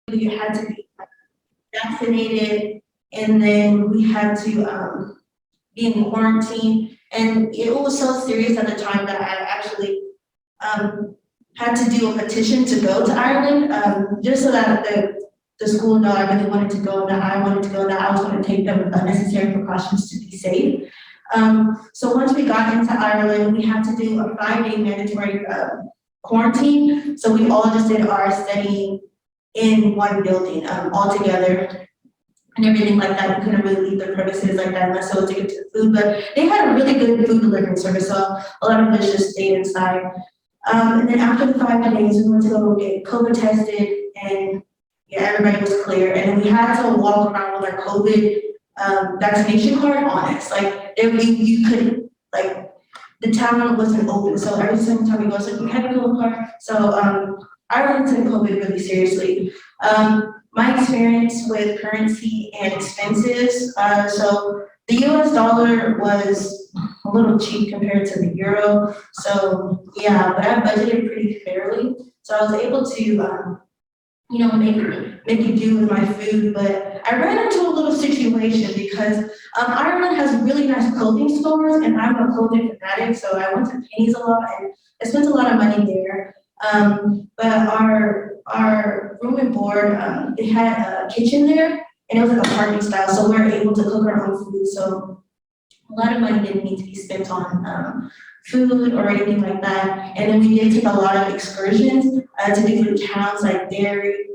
you had to be vaccinated, and then we had to be in quarantine. And it was so serious at the time that I actually had to do a petition to go to Ireland, just so that the school know I really wanted to go, and that I wanted to go, and that I was going to take the necessary precautions to be safe. So once we got into Ireland, we had to do a 5-day mandatory quarantine. So we all just did our studying in one building all together and everything like that. We couldn't really leave the premises like that unless it was to get to the food, but they had a really good food delivery service, so a lot of us just stayed inside. And then after the 5 days, we went to go get COVID tested, and yeah, everybody was clear. And then we had to walk around with our COVID vaccination card on us. Like, you couldn't, like, the town wasn't open, so every single time we go, so we had a COVID card. So Ireland took COVID really seriously. My experience with currency and expenses, so the US dollar was a little cheap compared to the euro. So yeah, but I budgeted pretty fairly. So I was able to, you know, make it do with my food. But I ran into a little situation because Ireland has really nice clothing stores, and I'm a clothing fanatic, so I went to Pennies a lot, and I spent a lot of money there. But our room and board, they had a kitchen there, and it was like a party style, so we were able to cook our own food. So a lot of money didn't need to be spent on food or anything like that. And then we did take a lot of excursions to different towns like Derry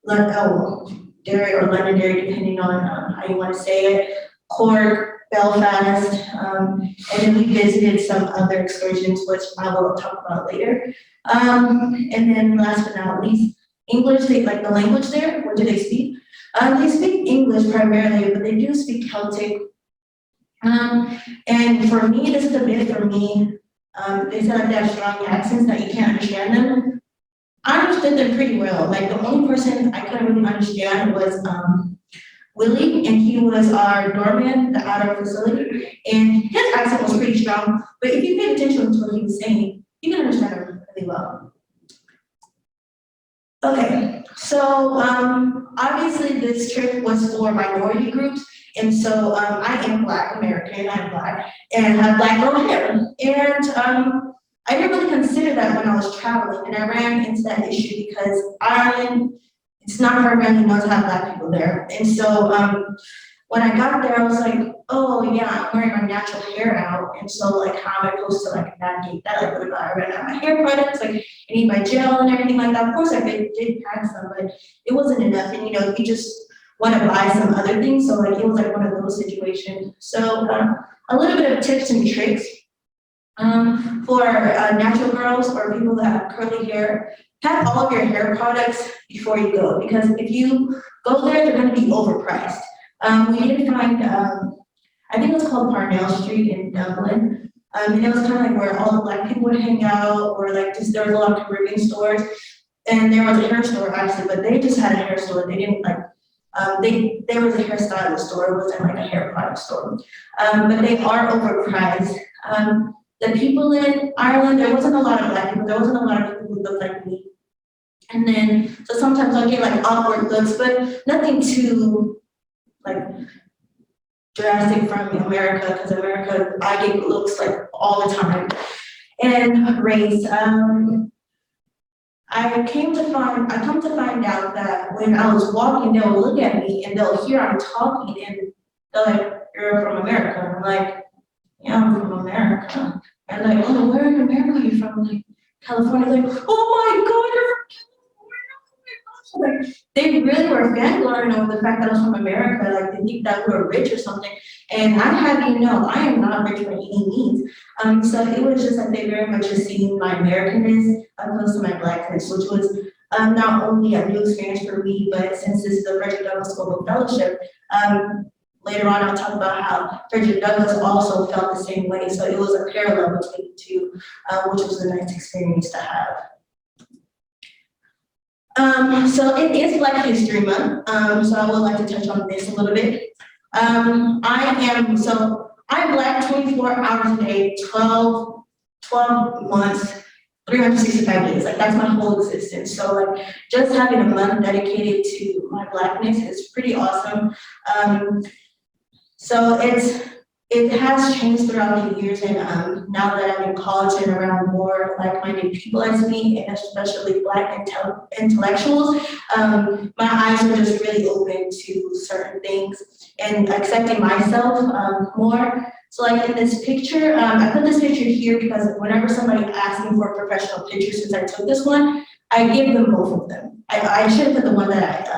or Londonderry, depending on how you want to say it, Cork, Belfast, and then we visited some other excursions, which I will talk about later. And then last but not least, English, they like the language there. What do they speak? They speak English primarily, but they do speak Celtic. And for me, this is a bit for me. They said like they have strong accents that you can't understand them. I understood them pretty well. Like the only person I couldn't really understand was Willie, and he was our doorman at our facility, and his accent was pretty strong. But if you paid attention to what he was saying, you can understand him really well. Okay, so obviously this trip was for minority groups, and so I am Black American, I'm Black, and have Black girl hair. And I didn't really consider that when I was traveling, and I ran into that issue because Ireland, it's not primarily known to have Black people there. And so when I got there, I was like, oh yeah, I'm wearing my natural hair out. And so like, how am I supposed to like navigate that? Like, what if I ran out of my hair products? Like, I need my gel and everything like that. Of course I did pack some, but it wasn't enough. And you know, you just want to buy some other things. So like, it was like one of those situations. So a little bit of tips and tricks for natural girls or people that have curly hair. Pack all of your hair products before you go, because if you go there, they're going to be overpriced. We did find, I think it was called Parnell Street in Dublin, and it was kind of like where all the Black people would hang out, or like just there was a lot of Caribbean stores, and there was a hair store actually, but they just had a hair store. They didn't like, there was a hairstylist store. It wasn't like a hair product store, but they are overpriced. The people in Ireland, there wasn't a lot of Black people. There wasn't a lot of people who looked like me. And then, so sometimes I'll get like awkward looks, but nothing too like drastic from America, because America, I get looks like all the time. And race, I come to find out that when I was walking, they'll look at me and they'll hear I'm talking, and they're like, "You're from America." And I'm like, "Yeah, I'm from America." And like, "Oh, where in America are you from?" Like, California. Like, "Oh my God, you're from California!" Like, they really were fangirling over the fact that I was from America. Like, they think that we were rich or something. And I have you know, I am not rich by any means. So it was just like they very much just seeing my Americanness opposed to my Blackness, which was not only a new experience for me, but since this is the Frederick Douglass Global Fellowship, later on I'll talk about how Frederick Douglass also felt the same way. So it was a parallel between the two, which was a nice experience to have. So it is Black History Month, so I would like to touch on this a little bit. I'm Black 24 hours a day, 12 months, 365 days, like that's my whole existence. So like just having a month dedicated to my Blackness is pretty awesome. So it has changed throughout the years, and now that I'm in college and around more like-minded people as me, and especially Black intellectuals, my eyes are just really open to certain things and accepting myself more. So like in this picture, I put this picture here because whenever somebody asks me for a professional picture, since I took this one, I give them both of them. I should have put the one that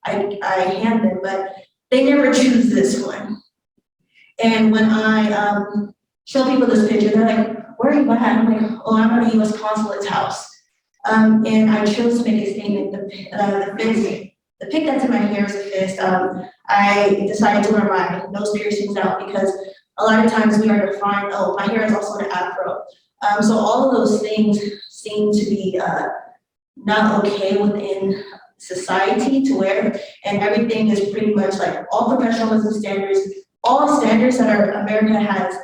I hand them, but they never choose this one. And when I show people this picture, they're like, where are you at? I'm like, oh, I'm at the US Consulate's house. And I chose to make a statement. The pic that's in my hair is a fist. I decided to wear my nose piercings out because a lot of times we are defined, oh, my hair is also an afro. So all of those things seem to be not okay within society to wear, and everything is pretty much like all professionalism standards, all standards that our America has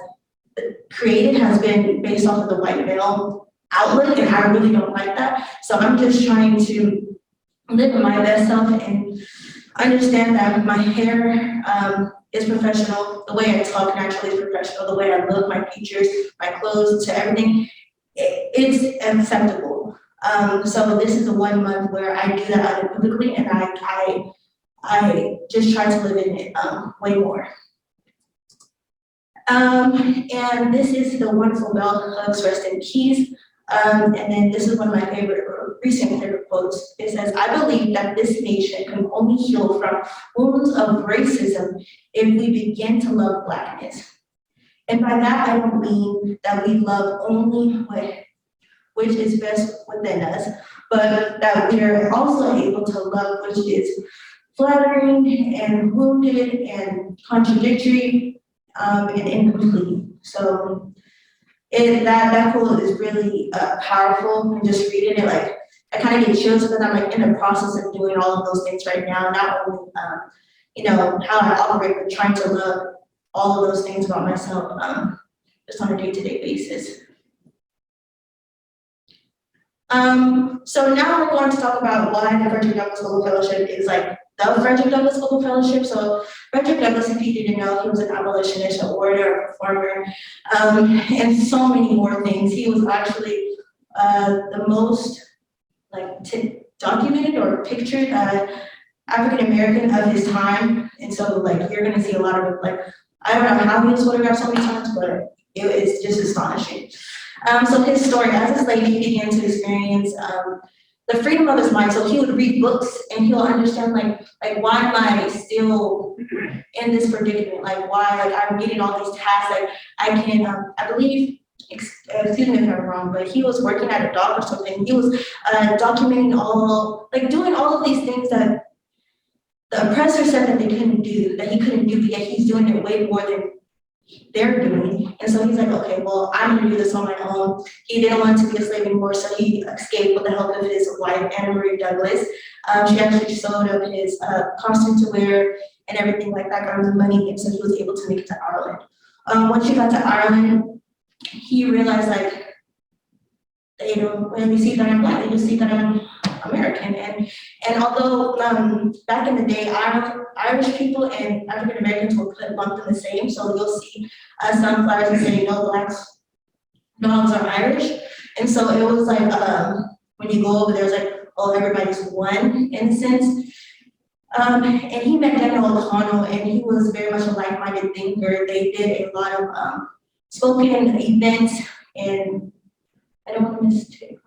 created has been based off of the white male outlook, and I really don't like that. So I'm just trying to live my best self and understand that my hair is professional, the way I talk naturally is professional, the way I look, my features, my clothes, to everything, it's acceptable. So this is the 1 month where I do that unequivocally, and I just try to live in it way more. And this is the wonderful bell hugs, rest in peace. And then this is one of my recent favorite quotes. It says, I believe that this nation can only heal from wounds of racism if we begin to love Blackness. And by that, I don't mean that we love only which is best within us, but that we are also able to love which is flattering and wounded and contradictory and incomplete. So that quote is really powerful, and just reading it, like I kind of get chills because I'm like in the process of doing all of those things right now. Not only how I operate, but trying to love all of those things about myself just on a day-to-day basis. So now we're going to talk about why the Frederick Douglass Global Fellowship is like the Frederick Douglass Global Fellowship. So Frederick Douglass, if you didn't know, he was an abolitionist, an orator, a performer, and so many more things. He was actually the most documented or pictured African American of his time, and so like you're gonna see a lot of like, I don't know how he was photographed so many times, but it is just astonishing. So his story, as a slave, he began to experience the freedom of his mind. So he would read books and he'll understand like why am I still in this predicament? Like why I'm getting all these tasks, like I can I believe, excuse me if I'm wrong, but he was working at a dock or something. He was documenting doing all of these things that the oppressor said that they couldn't do, that he couldn't do, but yet he's doing it way more than they're doing. And so he's like, okay, well, I'm gonna do this on my own. He didn't want to be a slave anymore, so he escaped with the help of his wife, Anna Marie Douglass. She actually sewed up his costume to wear and everything like that, got him the money, and so he was able to make it to Ireland. Once he got to Ireland, he realized like, when you see that I'm Black, you see that I'm American. And although back in the day, Irish people and African Americans were lumped in the same, so you'll see some flyers that say no Black dogs are Irish. And so it was like, when you go over there, it's like, oh, everybody's one in a sense. And he met Daniel O'Connell, and he was very much a like-minded thinker. They did a lot of spoken events, and I don't want to miss it.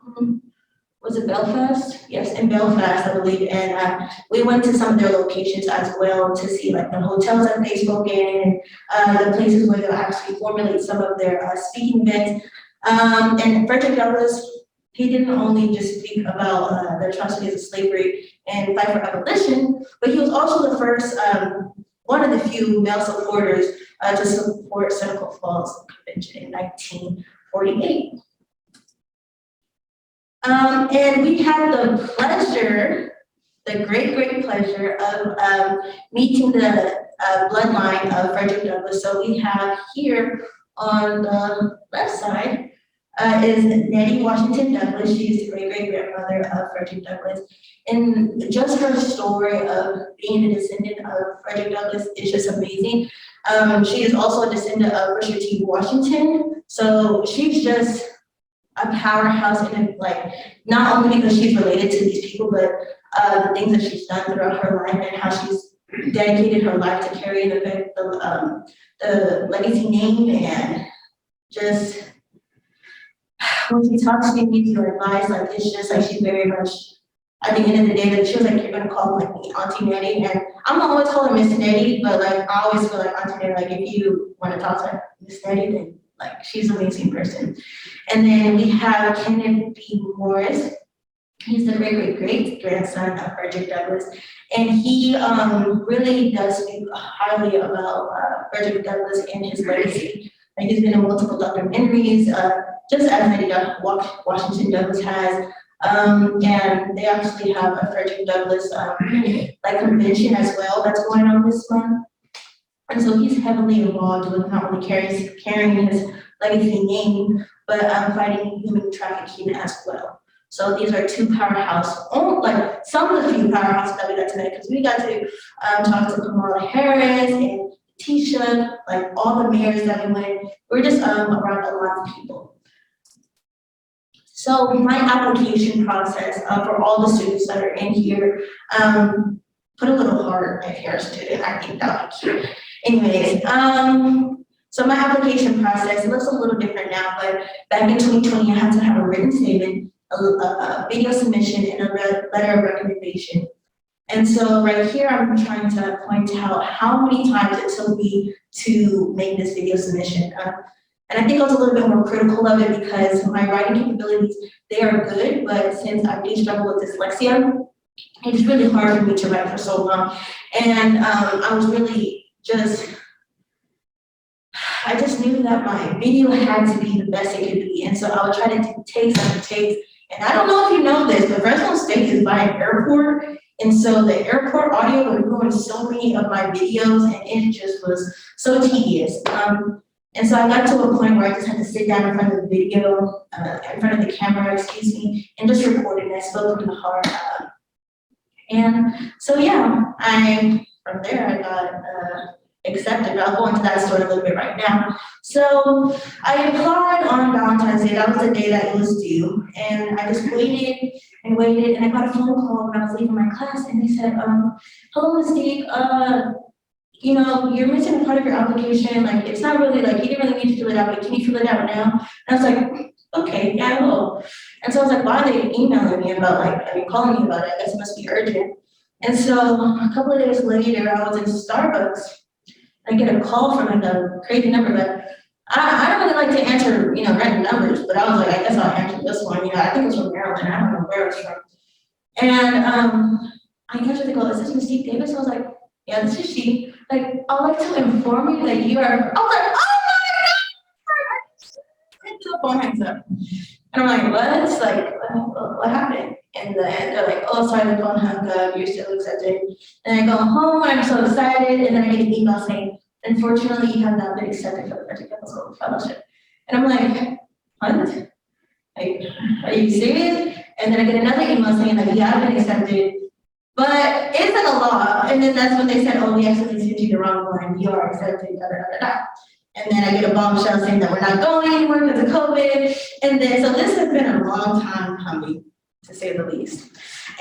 Was it Belfast? Yes, in Belfast, I believe. And we went to some of their locations as well to see like the hotels that they spoke in, and the places where they'll actually formulate some of their speaking events. And Frederick Douglass, he didn't only just speak about the atrocities of slavery and fight for abolition, but he was also the first, one of the few male supporters to support Seneca Falls Convention in 1948. And we had the pleasure, the great pleasure of meeting the bloodline of Frederick Douglass. So we have here on the left side, is Nettie Washington Douglas. She is the great-great-grandmother of Frederick Douglass. And just her story of being a descendant of Frederick Douglass is just amazing. She is also a descendant of Booker T. Washington. So she's just a powerhouse in like, not only because she's related to these people, but the things that she's done throughout her life and how she's dedicated her life to carry the legacy name. And just when she talks to me, gives you advice, like it's just like she's very much at the end of the day, that she was like, you're gonna call like me Auntie Nettie, and I'm gonna always call her Miss Nettie, but like I always feel like Auntie Nettie, like if you want to talk to Miss Nettie, then like she's an amazing person. And then we have Kenneth B. Morris. He's the great-great-great-grandson of Frederick Douglass, and he really does speak highly about Frederick Douglass and his legacy. Like he's been in multiple documentaries, just as Lady Washington Douglass has. And they actually have a Frederick Douglass like convention as well that's going on this month. And so he's heavily involved with not only carrying his legacy name, but fighting human trafficking as well. So these are two powerhouse, like some of the few powerhouses that we got tonight, because we got to talk to Kamala Harris and Tisha, like all the mayors that we went. We're just around a lot of people. So my application process for all the students that are in here, put a little heart if you're a student. I think that would be cute. Anyways, so my application process looks a little different now, but back in 2020, I had to have a written statement, a video submission, and a letter of recommendation. And so right here, I'm trying to point out how many times it took me to make this video submission. And I think I was a little bit more critical of it because my writing capabilities, they are good, but since I do struggle with dyslexia, it's really hard for me to write for so long. And I was really I just knew that my video had to be the best it could be. And so I would try to do takes after takes. And I don't know if you know this, but Fresno State is by an airport. And so the airport audio would ruin so many of my videos, and it just was so tedious. And so I got to a point where I just had to sit down in front of the video, in front of the camera, excuse me, and just record it. And I spoke from the heart. And so, yeah, from there I got accepted. I'll go into that story a little bit right now. So I applied on Valentine's Day. That was the day that it was due. And I just waited, and I got a phone call when I was leaving my class, and they said, hello, Mistique, you know, you're missing a part of your application. Like, it's not really, like, you didn't really need to fill it out, but can you fill it out now? And I was like, okay, yeah, I will. And so I was like, why are they emailing me about, like, calling me about it? I guess it must be urgent. And so a couple of days later, I was in Starbucks. I get a call from like a crazy number, but I don't really like to answer, you know, random numbers, but I was like, I guess I'll answer this one. You know, I think it was from Maryland. I don't know where it was from. And I answered the call. Is this Mistique Davis? I was like, yeah, this is she. Like, I'd like to inform you that you are. I was like, oh my God! The phone hangs up. And I'm like, what? It's like, what happened? And then they're like, oh, sorry, the phone hung up, you're still accepted. And I go home, and I'm so excited, and then I get an email saying, unfortunately, you have not been accepted for the Frederick Douglass Fellowship. And I'm like, what? Like, are you serious? And then I get another email saying that you have been accepted, but it's like a law. And then that's when they said, oh, we actually sent you the wrong one, you are accepted, da da da da. And then I get a bombshell saying that we're not going anywhere because of COVID. And then, so this has been a long time coming, to say the least.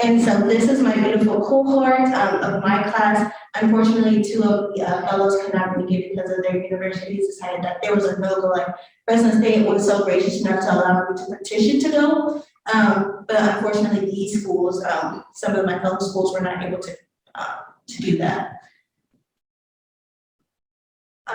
And so this is my beautiful cohort of my class. Unfortunately, two of the fellows could not make it because of their universities decided that there was a no-go. Like Fresno State was so gracious enough to allow me to petition to go. But unfortunately, these schools, some of my fellow schools were not able to do that.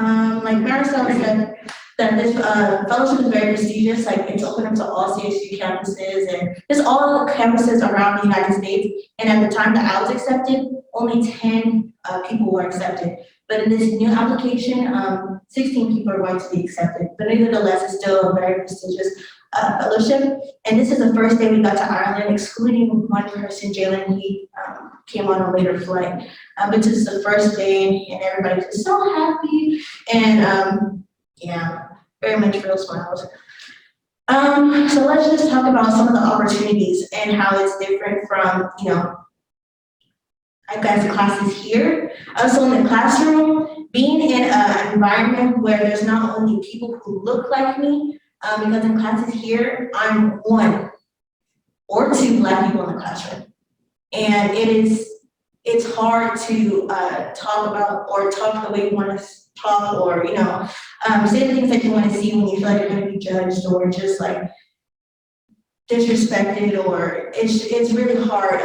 Like Marisol said, that this fellowship is very prestigious. Like it's open up to all CSU campuses and just all the campuses around the United States. And at the time that I was accepted, only 10 people were accepted. But in this new application, 16 people are going to be accepted. But nevertheless, it's still a very prestigious fellowship. And this is the first day we got to Ireland, excluding one person, Jalen. He came on a later flight. But this is the first day, and everybody was so happy. And yeah, very much real smiles. So let's just talk about some of the opportunities and how it's different from, I guess, classes here. So in the classroom, being in an environment where there's not only people who look like me, because in classes here, I'm one or two Black people in the classroom. And it's hard to talk about or talk the way you want to talk or, say the things that you want to see when you feel like you're going to be judged or just like disrespected, or it's really hard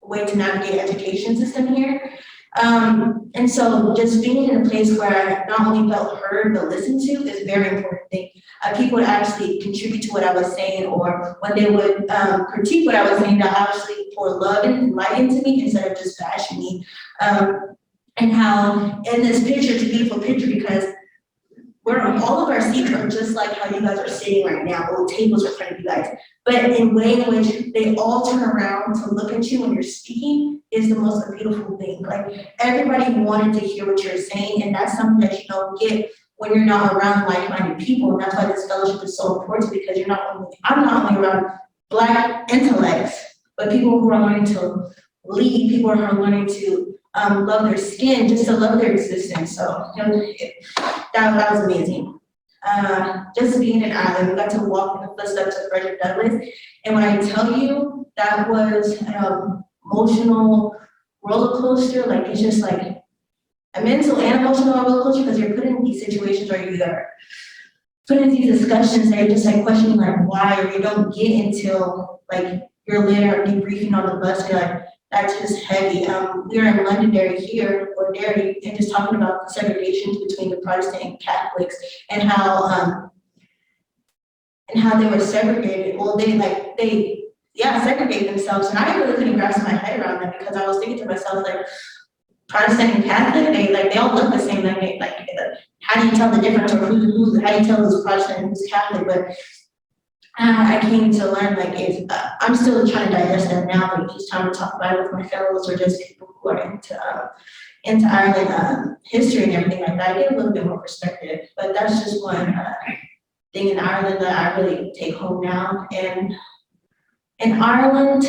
way to navigate education system here. And so just being in a place where I not only felt heard but listened to is a very important thing. People would actually contribute to what I was saying, or when they would critique what I was saying, they'll actually pour love and light into me instead of just bashing me. And how in this picture, it's a beautiful picture because all of our seats are just like how you guys are sitting right now, or tables are in front of you guys. But in a way in which they all turn around to look at you when you're speaking is the most beautiful thing. Like everybody wanted to hear what you're saying, and that's something that you don't get when you're not around like-minded people. And that's why this fellowship is so important, because I'm not only around Black intellects, but people who are learning to lead, people who are learning to love their skin, just to love their existence. So that was amazing. Just being in Ireland, we got to walk in the footsteps of Frederick Douglass. And when I tell you that was an emotional roller coaster, like it's just like a mental and emotional roller coaster, because you're put in these situations where you're put in these discussions that you're just like questioning like why, or you don't get until like you're later debriefing on the bus, and you're like, that's just heavy. We were in Londonderry here, or Derry, and just talking about the segregations between the Protestant and Catholics, and how they were segregated. Well, they segregate themselves, and I really couldn't grasp my head around that, because I was thinking to myself like, Protestant and Catholic, they all look the same. How do you tell the difference, or how do you tell who's Protestant and who's Catholic? But I came to learn I'm still trying to digest that now, but each time I talk about it with my fellows or just people who are into Ireland history and everything like that, I get a little bit more perspective. But that's just one thing in Ireland that I really take home now. And in Ireland,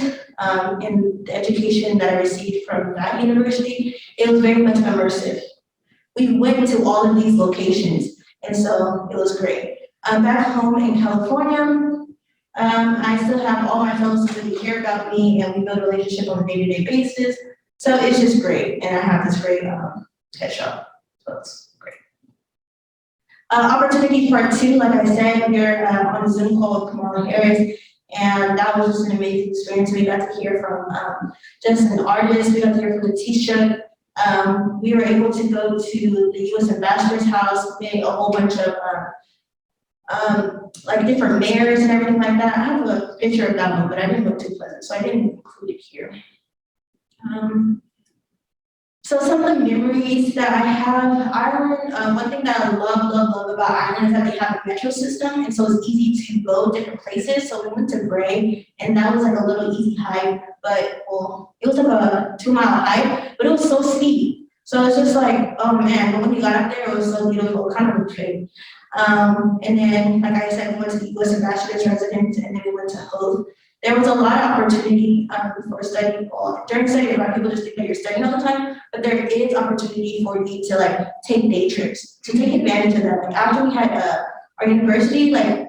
in the education that I received from that university, it was very much immersive. We went to all of these locations, and so it was great. Back home in California, I still have all my fellows who really care about me, and we build a relationship on a day-to-day basis. So it's just great, and I have this great head shop, so it's great. Opportunity part 2, like I said, we're on a Zoom call with Kamala Harris, and that was just an amazing experience. We got to hear from just an artist, we got to hear from Letitia. We were able to go to the U.S. Ambassador's house, made a whole bunch of like different mayors and everything like that. I have a picture of that one, but I didn't look too pleasant, so I didn't include it here. So some of the memories that I have, Ireland, one thing that I love about Ireland is that they have a metro system, and so it's easy to go different places. So we went to Bray, and that was like a little easy hike, but well, it was like a 2-mile hike, but it was so steep. So it's just like, oh man, but when we got up there, it was so beautiful, kind of a trip. And then, like I said, we went to the U.S. Ambassador's residence, and then we went to Hove. There was a lot of opportunity for studying. During study, a lot of people just think that you're studying all the time, but there is opportunity for you to like take day trips, to take advantage of that. Like after we had our university, like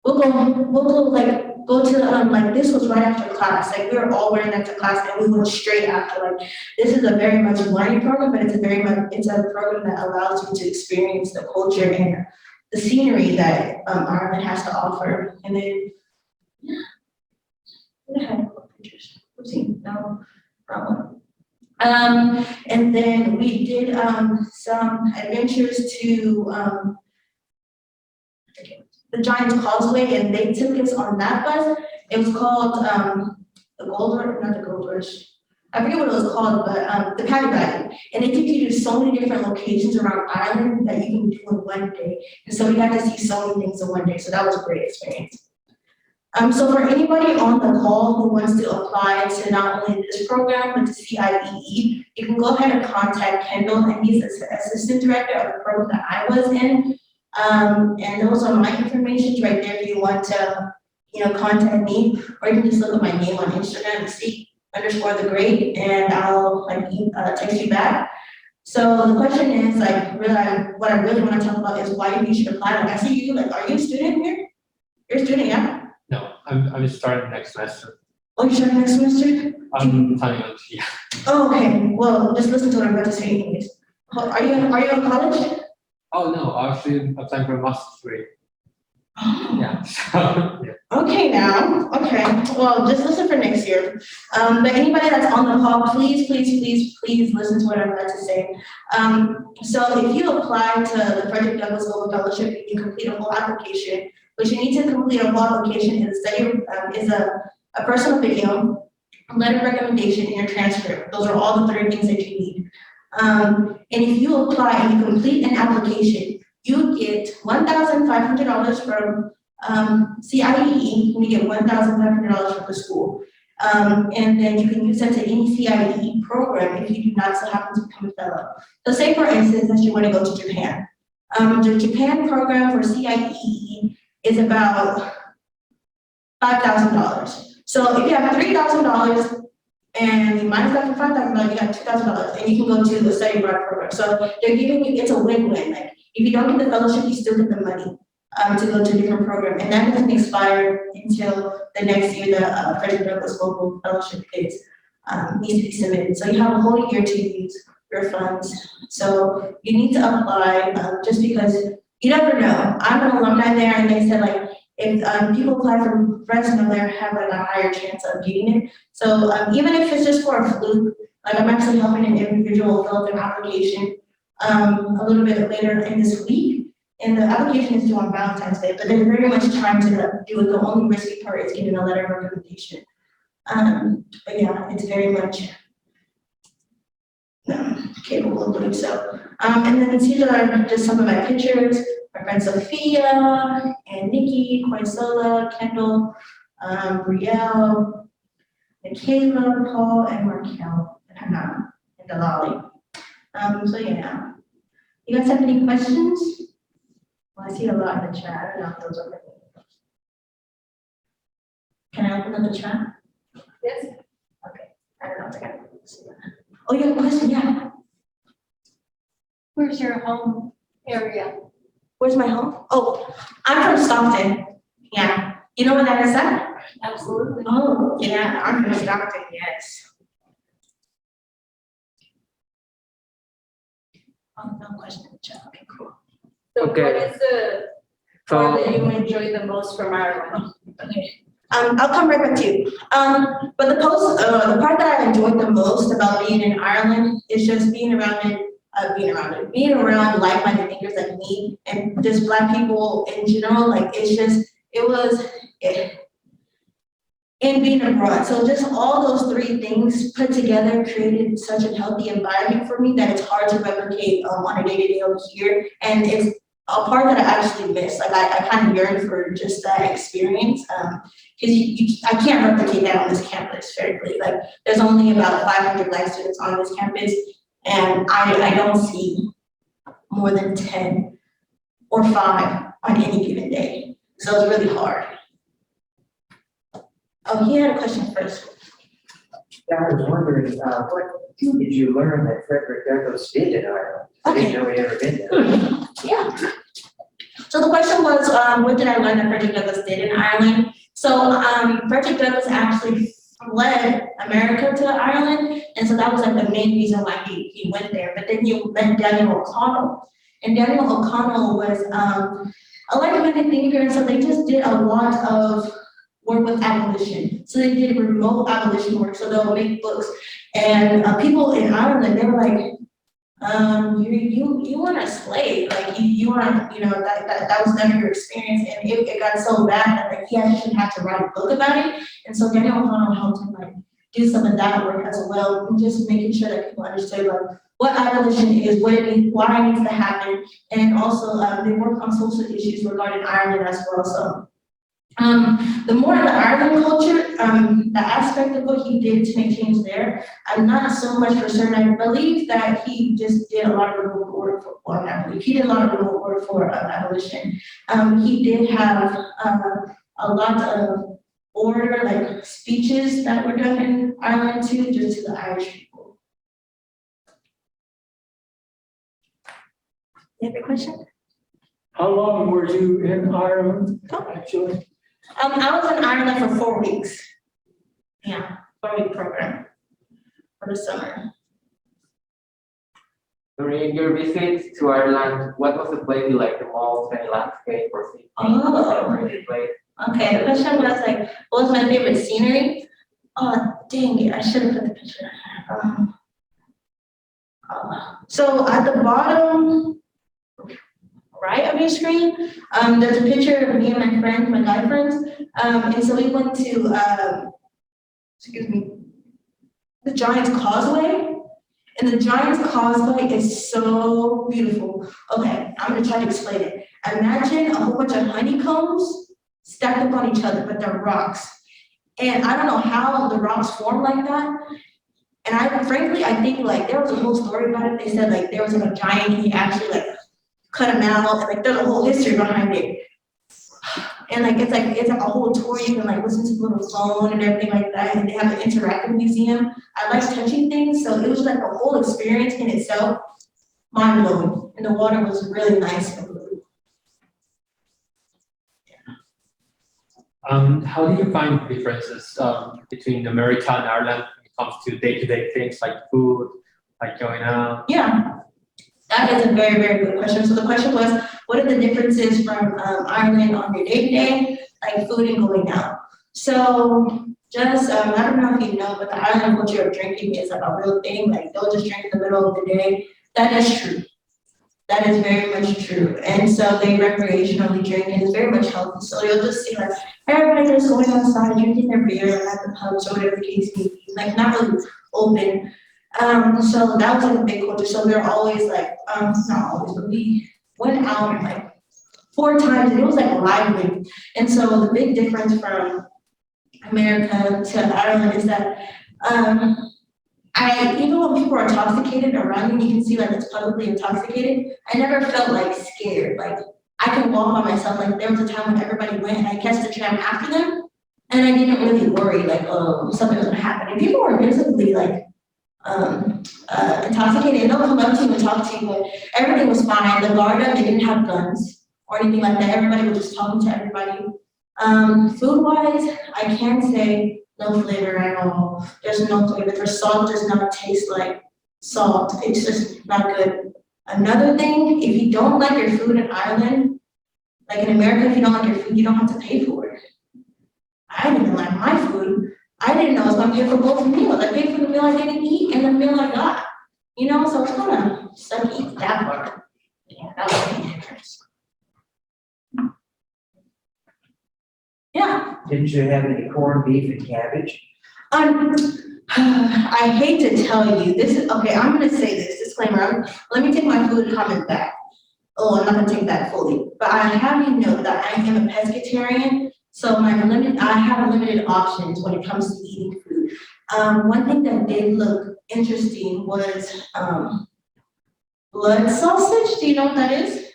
we'll go to like this was right after class. Like we were all running after class, and we went straight after. Like this is a very much learning program, but it's a program that allows you to experience the culture and the scenery that Ireland has to offer. And then I had pictures. Oopsie, no, wrong one. And then we did some adventures to the Giant's Causeway, and they took us on that bus. It was called the Gold Rush, not the Gold Rush. I forget what it was called, but the Paddy Wagon. And they took you to so many different locations around Ireland that you can do in one day. And so we got to see so many things in one day. So that was a great experience. So for anybody on the call who wants to apply to not only this program, but to CIEE, you can go ahead and contact Kendall, and he's the assistant director of the program that I was in. And those are my information right there if you want to, contact me, or you can just look at my name on Instagram, Mistique_the great, and I'll text you back. So the question is really, what I really want to talk about is why you should apply. Like I see you, are you a student here? You're a student, yeah? No, I'm starting next semester. Oh, you're starting next semester? I'm planning on, yeah. Oh, okay. Well, just listen to what I'm about to say anyways. Are you in college? Oh, no, actually, I'm applying for a master's degree. Oh. Yeah, so, yeah. Okay now, okay. Well, just listen for next year. But anybody that's on the call, please listen to what I'm about to say. So if you apply to the Frederick Douglass Global Fellowship, you complete a whole application. What you need to complete a whole application is a personal video, a letter of recommendation, and your transcript. Those are all the 3 things that you need. And if you apply and you complete an application, you get $1,500 from CIE, and you get $1,500 from the school. And then you can use that to any CIE program if you do not so happen to become a fellow. So say for instance that you want to go to Japan. The Japan program for CIE is about $5,000. So if you have $3,000 and you minus that from $5,000, you got $2,000, and you can go to the study abroad program. So they're giving you, it's a win-win. Like if you don't get the fellowship, you still get the money to go to a different program, and that doesn't expire until the next year. The Frederick Douglass Global Fellowship needs to be submitted. So you have a whole year to use your funds. So you need to apply just because you never know. I'm an alumni there, and they said if people apply from Fresno, they have a higher chance of getting it. So even if it's just for a fluke, I'm actually helping an individual fill out their application a little bit later in this week. And the application is due on Valentine's Day, but there's very much time to do it. The only risky part is getting a letter of recommendation. But yeah, it's very much capable of doing so. And then these are just some of my pictures. My friend Sophia and Nikki, Quaisola, Kendall, Brielle, Michaela, Paul, and Markel, and Hannah, and Dalali. So yeah. You guys have any questions? Well, I see a lot in the chat. I don't know if those are ready. Can I open up the chat? Yes. Okay. I don't know if I got to see that. Oh, you have a question? Yeah. Where's your home area? Where's my home? Oh, I'm from Stockton. Yeah. You know where that is at? Absolutely. Oh, yeah. I'm from Stockton, yes. Oh, no question in the chat. Okay, cool. So Okay. what is the part that you enjoy the most from Ireland? I'll come right back to you. But the part that I enjoyed the most about being in Ireland is just being around like-minded thinkers like me, and just Black people in general. And being abroad. So just all those 3 things put together created such a healthy environment for me that it's hard to replicate on a day-to-day over here. And it's a part that I actually miss. I kind of yearn for just that experience. Because I can't replicate that on this campus, frankly. There's only about 500 Black students on this campus, and I don't see more than 10 or 5 on any given day. So it's really hard. Oh, he had a question first. Yeah, I was wondering, what did you learn that Frederick Douglass did in Ireland? I didn't know he'd ever been there. Yeah. So the question was, what did I learn that Frederick Douglass did in Ireland? So Frederick Douglass actually fled America to Ireland, and so that was the main reason why he went there. But then he met Daniel O'Connell, and Daniel O'Connell was a like-minded thinker, and so they just did a lot of work with abolition. So they did remote abolition work. So they'll make books, and people in Ireland, they were like, you weren't a slave, you weren't, that was never your experience, and it got so bad that he actually had to write a book about it. And so Daniel O'Connell helped him do some of that work as well, and just making sure that people understood what abolition is, what it means, why it needs to happen, and also they work on social issues regarding Ireland as well. So The more the Ireland culture, the aspect of what he did to make change there, I'm not so much for certain. I believe that he just did a lot of remote work for, well, not believe, he did a lot of remote work for abolition. He did have a lot of order, like speeches that were done in Ireland too, just to the Irish people. You have a question? How long were you in Ireland, actually? I was in Ireland for 4 weeks. Yeah, 4-week program for the summer. During your visit to Ireland, what was the place you liked the most? Any landscape or city? Oh. Or place? Okay, the question was like, what was my favorite scenery? Oh, dang it, I should have put the picture. So at the bottom right of your screen, there's a picture of me and my friends, my guy friends. And so we went to, the Giant's Causeway. And the Giant's Causeway is so beautiful. Okay, I'm gonna try to explain it. Imagine a whole bunch of honeycombs stacked up on each other, but they're rocks. And I don't know how the rocks form like that. And I think like there was a whole story about it. They said like there was like a giant, he actually like cut him out, and like there's a whole history behind it. And like it's like a whole tour, you can like listen to the little phone and everything like that, and they have an interactive museum. I like touching things, so it was like a whole experience in itself, mind blowing. And the water was really nice and blue. How do you find differences between America and Ireland when it comes to day-to-day things like food, like going out? Yeah, that is a very, very good question. So the question was, what are the differences from Ireland on your day-to-day, like food and going out? So just, I don't know if you know, but the Ireland culture of drinking is like a real thing. Like they'll just drink in the middle of the day. That is true. That is very much true. And so they recreationally drink, and it's very much healthy. So you'll just see like everybody just going outside, drinking their beer at the pubs or whatever the case may be, like not really open. So that was like a big culture. So they're always like, not always, but we went out like 4 times, and it was like lively. And so the big difference from America to Ireland is that even when people are intoxicated around me, you can see like it's publicly intoxicated. I never felt like scared. Like I can walk by myself. Like there was a time when everybody went and I catch the tram after them, and I didn't really worry like, oh, something was gonna happen. And people were visibly like intoxicated, and they'll come up to you and talk to you, but everything was fine. The Garda, they didn't have guns or anything like that. Everybody was just talking to everybody. Food-wise, I can say no flavor at all. There's no flavor. The salt does not taste like salt. It's just not good. Another thing, if you don't like your food in Ireland, like in America, if you don't like your food, you don't have to pay for it. I didn't like my food. I didn't know I was gonna pay for both meals. I paid for the meal I didn't eat and the meal I got. You know, so it's kind of suck eat that part. Yeah, that was the difference. Yeah. Didn't you have any corned beef and cabbage? I hate to tell you, this is, okay, I'm gonna say this, disclaimer, let me take my food comment back. Oh, I'm not gonna take that fully, but I have you know that I am a pescatarian, so I have limited options when it comes to eating food. One thing that did look interesting was, blood sausage, do you know what that is?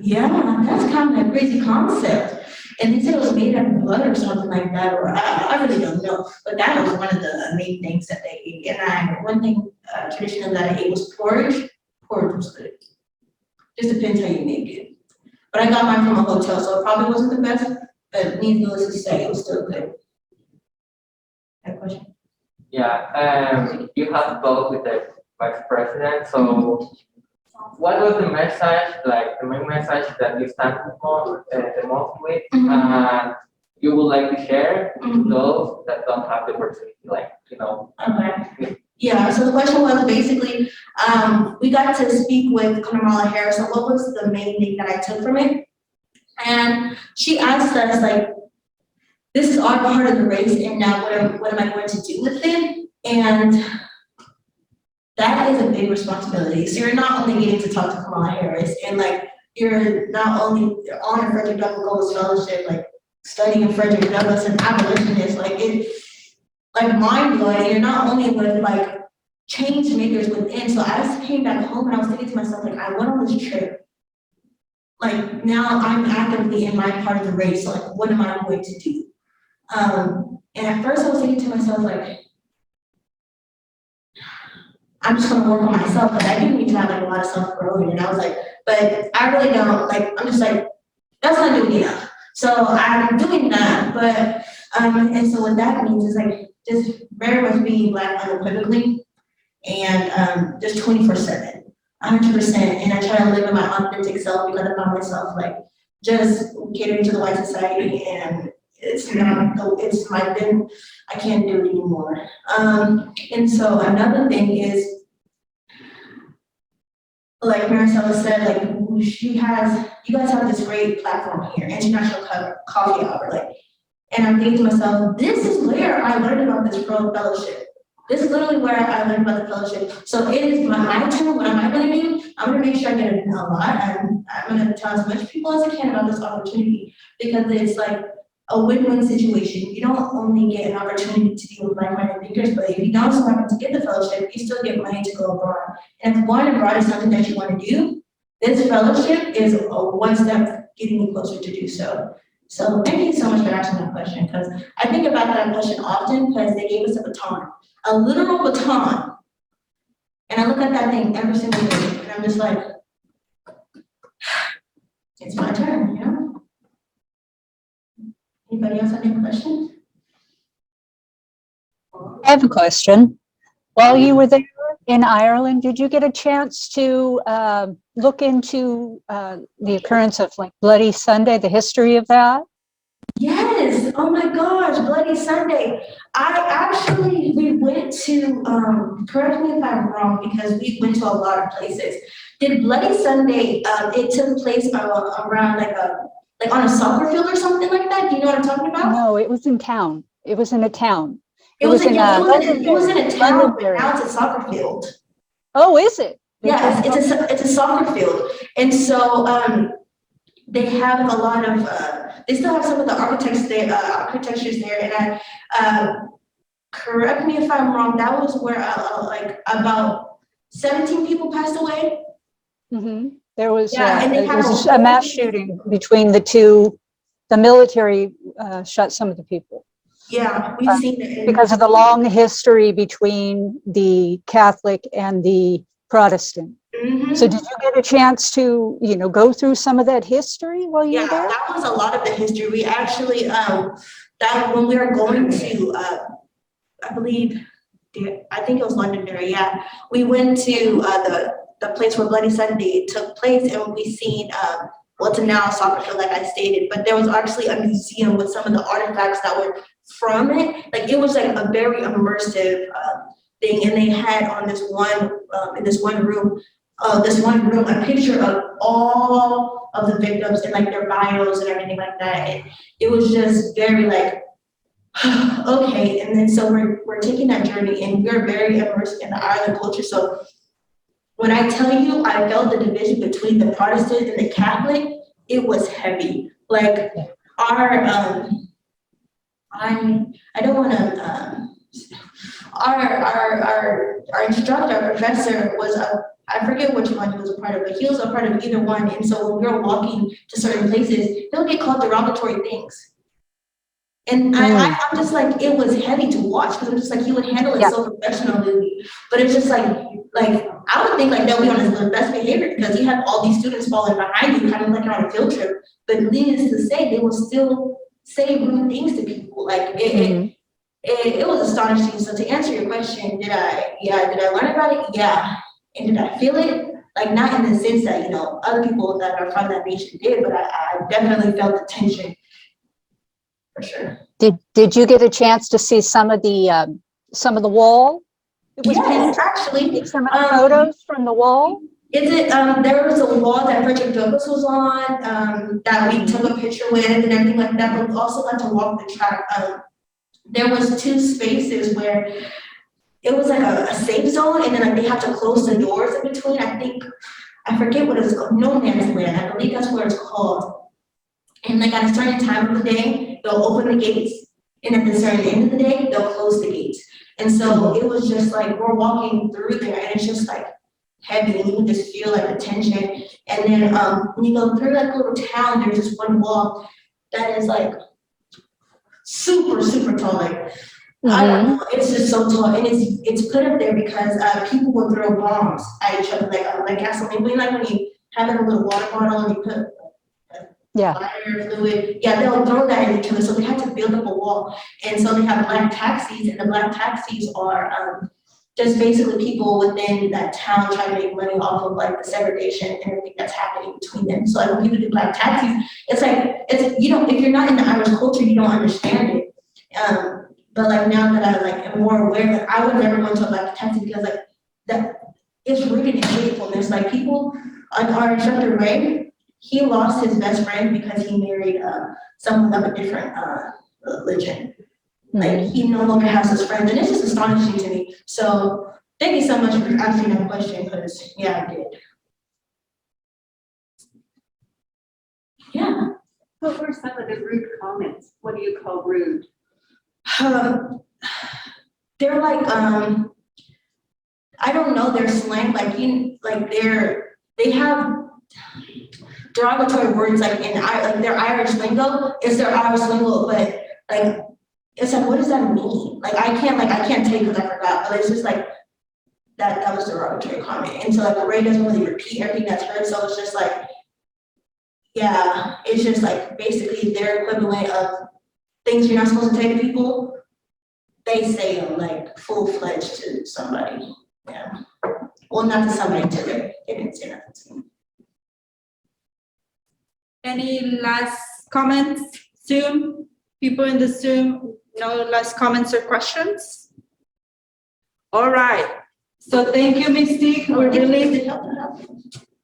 Yeah, that's kind of a crazy concept. And they said it was made out of blood or something like that, or I really don't know. But that was one of the main things that they ate. And one thing traditional that I ate was porridge. Porridge was good. Just depends how you make it. But I got mine from a hotel, so it probably wasn't the best, but needless to say, it was still good. That question? Yeah, you have talked with the vice president, so what was the message, like the main message that you stand for the most with, and you would like to share to those that don't have the opportunity, like, you know? Okay. Yeah, so the question was basically, we got to speak with Kamala Harris, and what was the main thing that I took from it? And she asked us, like, this is our part of the race, and now what am I going to do with it? And that is a big responsibility. So you're not only getting to talk to Kamala Harris and like you're not only on a Frederick Douglass Fellowship, like studying Frederick Douglass and abolitionists, like it's like mind blowing. You're not only with like change makers within. So I just came back home and I was thinking to myself, like, I went on this trip. Like now I'm actively in my part of the race. So like, what am I going to do? And at first I was thinking to myself, like, I'm just gonna work on myself, but I do need to have like a lot of self-growth. And I was like, but I really don't, like, I'm just like, that's not doing enough. So I'm doing that, but, and so what that means is like, just very much being Black unequivocally and just 24/7, 100%. And I try to live in my authentic self because I found myself like just catering to the white society and it's not, it's my thing, I can't do it anymore. And so another thing is, like Maricela said, like you guys have this great platform here, International Coffee Hour, like, and I'm thinking to myself, this is where I learned about this fellowship. This is literally where I learned about the fellowship. So it is my turn. What am I going to do? I'm going to make sure I get a lot, and I'm going to tell as much people as I can about this opportunity because it's like a win-win situation. You don't only get an opportunity to deal with like-minded thinkers, but if you don't so happen to get the fellowship, you still get money to go abroad. And if going abroad is something that you want to do, this fellowship is a one step getting you closer to do so. So thank you so much for asking that question, because I think about that question often because they gave us a baton, a literal baton. And I look at that thing every single day and I'm just like, it's my turn, you know? Anybody else have any questions? I have a question. While you were there in Ireland, did you get a chance to look into the occurrence of like Bloody Sunday, the history of that? Yes, oh my gosh, Bloody Sunday. We went to, correct me if I'm wrong, because we went to a lot of places. Did Bloody Sunday, it took place around like on a soccer field or something like that? Do you know what I'm talking about? No, it was in town. It was in a town. It was in a town, but Londonderry. now it's a soccer field. Oh, is it? Yes, it's a soccer field. And so they have a lot of, they still have some of the architectures there. And correct me if I'm wrong, that was where like about 17 people passed away. Mm-hmm. There was, Yeah, and they there have was a a mass shooting between the two. The military shot some of the people. Yeah, we've seen it. Because of the long history between the Catholic and the Protestant. Mm-hmm. So did you get a chance to, go through some of that history while you were there? That was a lot of the history. We actually, that when we were going to, I believe, I think it was Londonderry, yeah. We went to the place where Bloody Sunday took place, and we seen, it's now a soccer field, like I stated, but there was actually a museum with some of the artifacts that were from it. Like it was like a very immersive thing, and they had on this one, in this one room, a picture of all of the victims and like their bios and everything like that. And it was just very like, okay. And then so we're taking that journey, and we're very immersed in the Ireland culture. So when I tell you, I felt the division between the Protestant and the Catholic, it was heavy. Like our, I don't want to, our instructor, our professor was I forget which one he was a part of, but he was a part of either one. And so when we were walking to certain places, he'll get called derogatory things. And I'm just like, it was heavy to watch because I'm just like, he would handle it so professionally. But it's just like I would think like they'll be on his best behavior because you have all these students falling behind you, kind of like on a field trip. But needless to say, they will still say rude things to people. Like it was astonishing. So to answer your question, did I learn about it? Yeah. And did I feel it? Like not in the sense that, other people that are from that nation did, but I definitely felt the tension. For sure. Did you get a chance to see some of the wall? It was painted? Actually. Some of the photos from the wall? There was a wall that Frederick Douglass was on, that we took a picture with and everything like that, but we also got to walk the track. There was two spaces where it was like a safe zone, and then like they have to close the doors in between. I think I forget what it's called, no man's land, I believe that's what it's called. And like at a certain time of the day, they'll open the gates, and at the certain end of the day, they'll close the gates. And so it was just like, we're walking through there, and it's just like heavy, and you can just feel like the tension. And then when you go through like a little town, there's this one wall that is like super, super tall, like, I don't know, it's just so tall, and it's put up there because people will throw bombs at each other, like gasoline, like when you have in a little water bottle and you put fire fluid, yeah, they'll throw that at each other, so they had to build up a wall. And so they have black taxis, and the black taxis are just basically people within that town trying to make money off of like the segregation and everything that's happening between them. So like when people do black taxis, it's like, you know, if you're not in the Irish culture, you don't understand it. But like now that I like am more aware, that I would never go into a black taxi because like that it's rooted in hatefulness. Like people, our instructor Ray, he lost his best friend because he married someone of a different religion. Like he no longer has his friends, and it's just astonishing to me. So thank you so much for asking that question, because yeah, I did. Yeah. What were some of the rude comments? What do you call rude? They're like I don't know their slang, like they have derogatory words like like their Irish lingo is their Irish lingo, but like it's like, what does that mean? Like I can't tell you because I forgot, but it's just like that was the derogatory comment. And so like Ray doesn't really repeat everything that's heard, so it's just like, yeah, it's just like basically their equivalent of things you're not supposed to say to people, they say them like full-fledged to somebody. Yeah. Well, not to somebody, to them. They didn't say nothing to me. Any last comments? Zoom? People in the Zoom, no last comments or questions? All right. So thank you, Mistique. We really.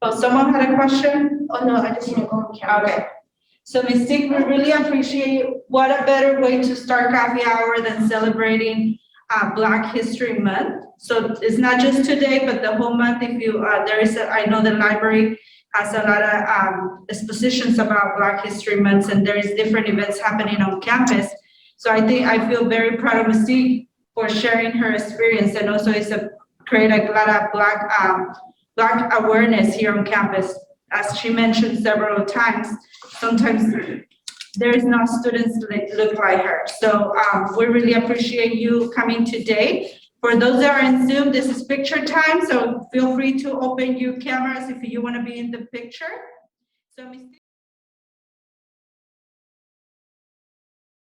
Oh, someone had a question? Oh no, I just need to go on camera. Okay. So Mistique, we really appreciate, what a better way to start coffee hour than celebrating Black History Month. So it's not just today, but the whole month. If you, I know the library has a lot of expositions about Black History Months, and there is different events happening on campus. So I feel very proud of Mistique for sharing her experience, and also it's create a lot of Black awareness here on campus. As she mentioned several times, sometimes there is no students that look like her. So we really appreciate you coming today. For those that are in Zoom, this is picture time, so feel free to open your cameras if you want to be in the picture. So